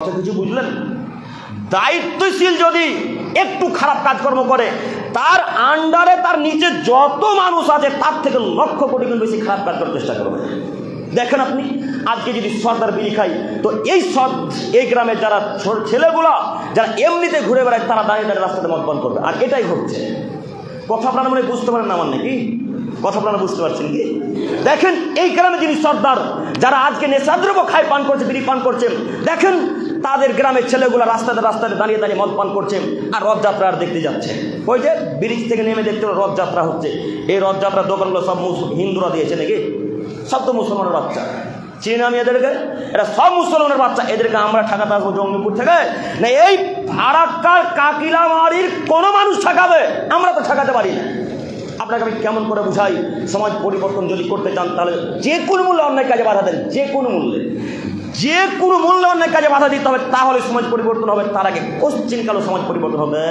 কিছু বুঝলেন? দায়িত্বশীল যদি একটু খারাপ কাজকর্ম করে, তার আন্ডারে তার নিচে যত মানুষ আছে তার থেকে লক্ষ কোটি গুণ বেশি খারাপ কাজ করার চেষ্টা করবে। দেখেন আপনি আজকে যদি সর্দার বিড়ি খাই, তো এই গ্রামের যারা ছেলেগুলা যারা এমনিতে ঘুরে বেড়ায় তারা দাঁড়িয়ে দাঁড়িয়ে রাস্তাতে মদ পান করবে। আর এটাই হচ্ছে। কথা আপনারা মনে বুঝতে পারেন না আমার নাকি? কথা আপনারা বুঝতে পারছেন কি? দেখেন এই গ্রামে যিনি সর্দার, যারা আজকে নেশাদ্রব্য খায়, পান করছে, বিড়ি পান করছে, দেখেন তাদের গ্রামের ছেলেগুলো রাস্তাতে রাস্তাতে দাঁড়িয়ে দাঁড়িয়ে মদ পান করছে আর রথযাত্রা আর দেখতে যাচ্ছে। ওই যে ব্রিজ থেকে নেমে দেখতে রথযাত্রা হচ্ছে। এই রথযাত্রার দোকানগুলো সব হিন্দুরা দিয়েছে নাকি? সব তো মুসলমানের বাচ্চা। চিনি আমি এদেরকে, এরা সব মুসলমানের বাচ্চা। এদেরকে আমরা ঠেকাতে আসবো জঙ্গিপুর থেকে না? এই ফারাক্কার কাকিলামারির কোনো মানুষ ঠেকাবে? আমরা তো ঠেকাতে পারি না। আপনাকে আমি কেমন করে বুঝাই? সমাজ পরিবর্তন যদি করতে চান তাহলে যে কোনো মূল্যে অন্যায় কাজে বাধা দেন, যে কোনো মূল্যে অন্যায় কাজে বাধা দিতে হবে, তাহলে সমাজ পরিবর্তন হবে। তার আগে কোশ্চিনকালও সমাজ পরিবর্তন হবে